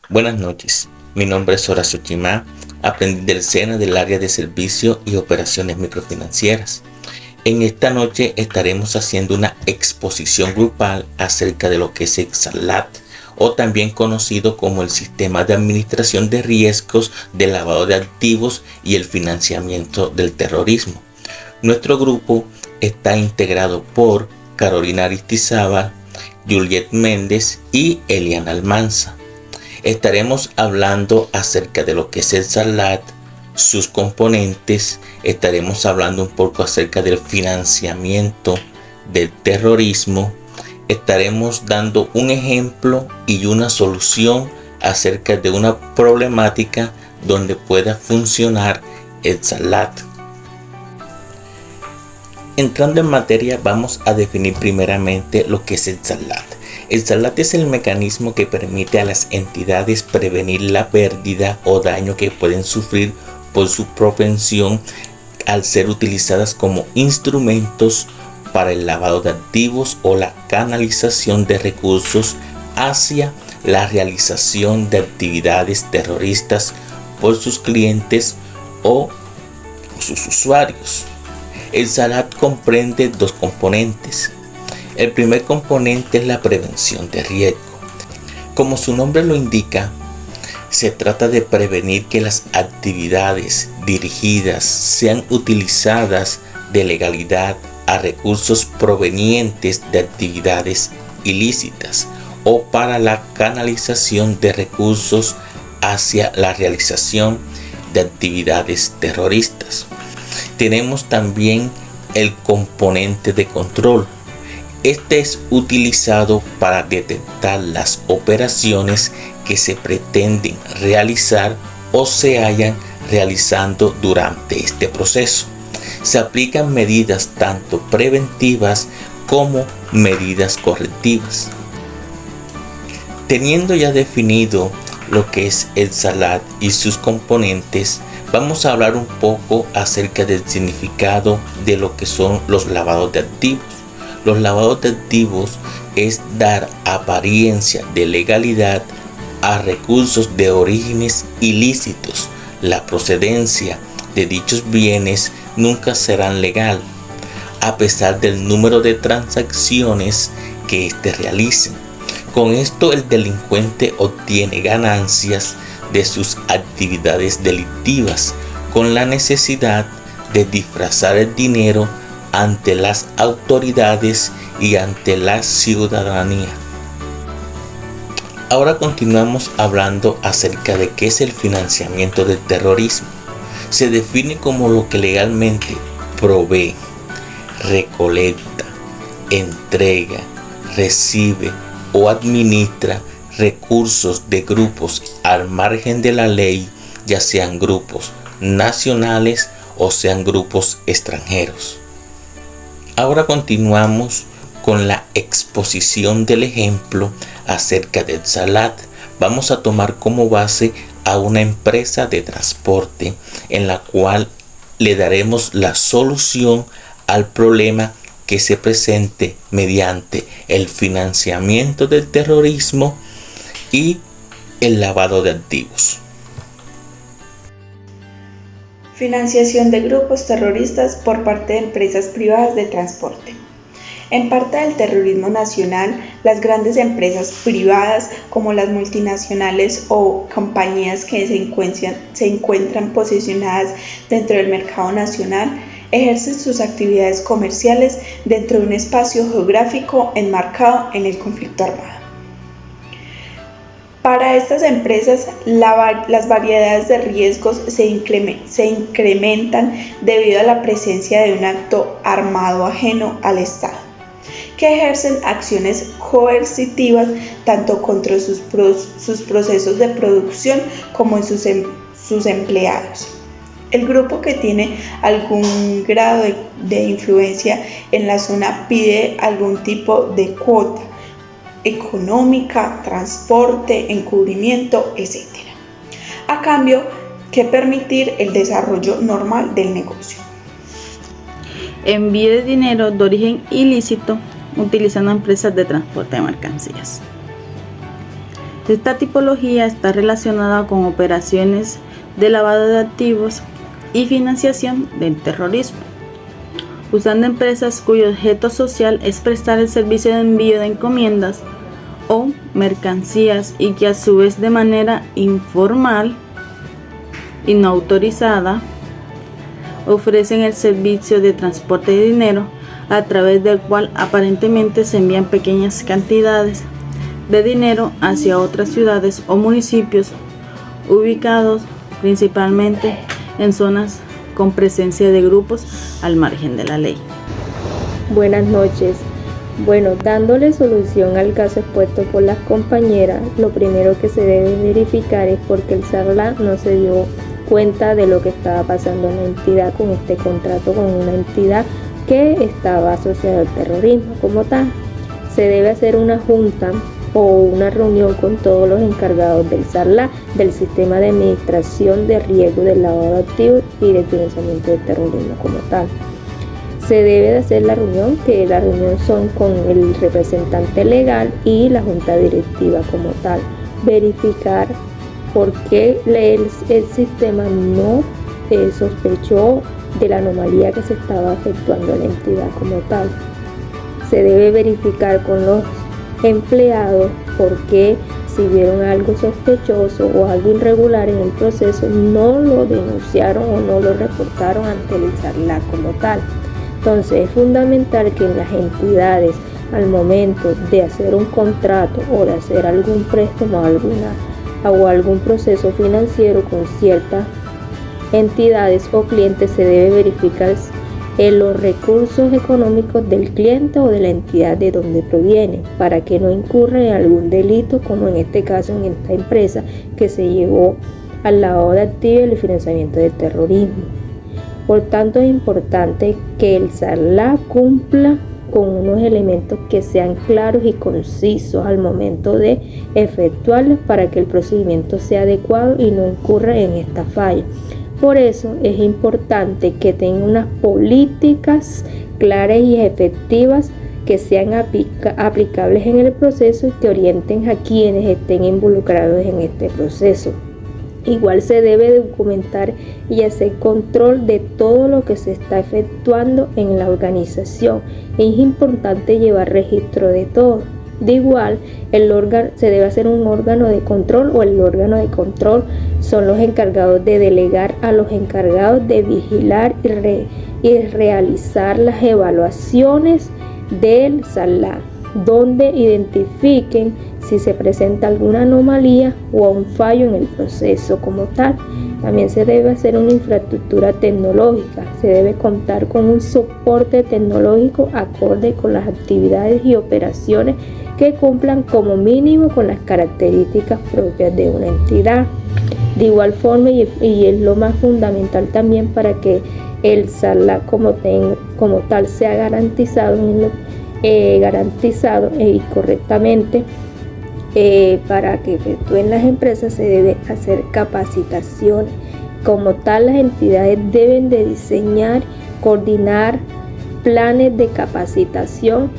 Buenas noches, mi nombre es Horacio Chimá, aprendiz del SENA del área de servicio y operaciones microfinancieras. En esta noche estaremos haciendo una exposición grupal acerca de lo que es el SALAT, o también conocido como el Sistema de Administración de Riesgos de Lavado de Activos y el Financiamiento del Terrorismo. Nuestro grupo está integrado por Carolina Aristizábal, Juliet Méndez y Eliana Almanza. Estaremos hablando acerca de lo que es el SALAT, sus componentes. Estaremos hablando un poco acerca del financiamiento del terrorismo. Estaremos dando un ejemplo y una solución acerca de una problemática donde pueda funcionar el SALAT. Entrando en materia, vamos a definir primeramente lo que es el SALAT. El SALAT es el mecanismo que permite a las entidades prevenir la pérdida o daño que pueden sufrir por su propensión al ser utilizadas como instrumentos para el lavado de activos o la canalización de recursos hacia la realización de actividades terroristas por sus clientes o sus usuarios. El SALAT comprende dos componentes. El primer componente es la prevención de riesgo. Como su nombre lo indica, se trata de prevenir que las actividades dirigidas sean utilizadas de legalidad a recursos provenientes de actividades ilícitas o para la canalización de recursos hacia la realización de actividades terroristas. Tenemos también el componente de control. Este es utilizado para detectar las operaciones que se pretenden realizar o se hayan realizando durante este proceso. Se aplican medidas tanto preventivas como medidas correctivas. Teniendo ya definido lo que es el SALAT y sus componentes, vamos a hablar un poco acerca del significado de lo que son los lavados de activos. Los lavados de activos es dar apariencia de legalidad a recursos de orígenes ilícitos. La procedencia de dichos bienes nunca serán legal, a pesar del número de transacciones que éste realicen. Con esto el delincuente obtiene ganancias de sus actividades delictivas, con la necesidad de disfrazar el dinero ante las autoridades y ante la ciudadanía. Ahora continuamos hablando acerca de qué es el financiamiento del terrorismo. Se define como lo que legalmente provee, recolecta, entrega, recibe o administra recursos de grupos al margen de la ley, ya sean grupos nacionales o sean grupos extranjeros. Ahora continuamos con la exposición del ejemplo acerca del SALAT. Vamos a tomar como base a una empresa de transporte en la cual le daremos la solución al problema que se presente mediante el financiamiento del terrorismo y el lavado de activos. Financiación de grupos terroristas por parte de empresas privadas de transporte. En parte del terrorismo nacional, las grandes empresas privadas como las multinacionales o compañías que se encuentran posicionadas dentro del mercado nacional ejercen sus actividades comerciales dentro de un espacio geográfico enmarcado en el conflicto armado. Para estas empresas, las variedades de riesgos se incrementan debido a la presencia de un acto armado ajeno al Estado, que ejercen acciones coercitivas tanto contra sus procesos de producción como en sus empleados. El grupo que tiene algún grado de influencia en la zona pide algún tipo de cuota económica, transporte, encubrimiento, etc. A cambio que permitir el desarrollo normal del negocio. Envío de dinero de origen ilícito utilizando empresas de transporte de mercancías. Esta tipología está relacionada con operaciones de lavado de activos y financiación del terrorismo, usando empresas cuyo objeto social es prestar el servicio de envío de encomiendas o mercancías y que a su vez de manera informal y no autorizada ofrecen el servicio de transporte de dinero a través del cual aparentemente se envían pequeñas cantidades de dinero hacia otras ciudades o municipios ubicados principalmente en zonas con presencia de grupos al margen de la ley. Buenas noches. Bueno, dándole solución al caso expuesto por las compañeras, lo primero que se debe verificar es por qué el SARLAC no se dio cuenta de lo que estaba pasando en la entidad con este contrato con una entidad que estaba asociada al terrorismo como tal. Se debe hacer una junta o una reunión con todos los encargados del SARLAC, del Sistema de Administración de Riesgo del Lavado de Activos y de Financiamiento del Terrorismo como tal. Se debe de hacer la reunión, que la reunión son con el representante legal y la junta directiva como tal. Verificar por qué el sistema no sospechó de la anomalía que se estaba efectuando en la entidad como tal. Se debe verificar con los empleados por qué, si vieron algo sospechoso o algo irregular en el proceso, no lo denunciaron o no lo reportaron ante el SARLAC como tal. Entonces es fundamental que las entidades al momento de hacer un contrato o de hacer algún préstamo o algún proceso financiero con ciertas entidades o clientes, se debe verificar los recursos económicos del cliente o de la entidad de donde proviene, para que no incurra en algún delito, como en este caso en esta empresa que se llevó al lavado de activos y el financiamiento del terrorismo. Por tanto, es importante que el SARLAC cumpla con unos elementos que sean claros y concisos al momento de efectuarlos para que el procedimiento sea adecuado y no incurra en esta falla. Por eso es importante que tenga unas políticas claras y efectivas que sean aplicables en el proceso y que orienten a quienes estén involucrados en este proceso. Igual se debe documentar y hacer control de todo lo que se está efectuando en la organización. Es importante llevar registro de todo. De igual, se debe hacer un órgano de control, o el órgano de control son los encargados de delegar a los encargados de vigilar y realizar las evaluaciones del SARLAC, donde identifiquen si se presenta alguna anomalía o un fallo en el proceso como tal. También se debe hacer una infraestructura tecnológica, se debe contar con un soporte tecnológico acorde con las actividades y operaciones que cumplan como mínimo con las características propias de una entidad. De igual forma, y es lo más fundamental también para que el SARLAC como tal sea garantizado y correctamente, para que efectúen las empresas, se debe hacer capacitación. Como tal, las entidades deben de diseñar, coordinar planes de capacitación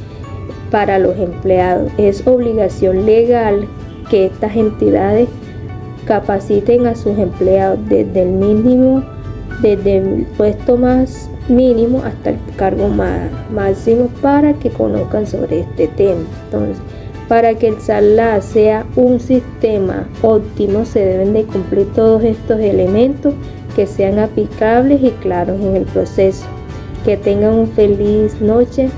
para los empleados. Es obligación legal que estas entidades capaciten a sus empleados desde el puesto más mínimo hasta el cargo máximo, para que conozcan sobre este tema. Entonces, para que el SARLAC sea un sistema óptimo, se deben de cumplir todos estos elementos que sean aplicables y claros en el proceso. Que tengan una feliz noche.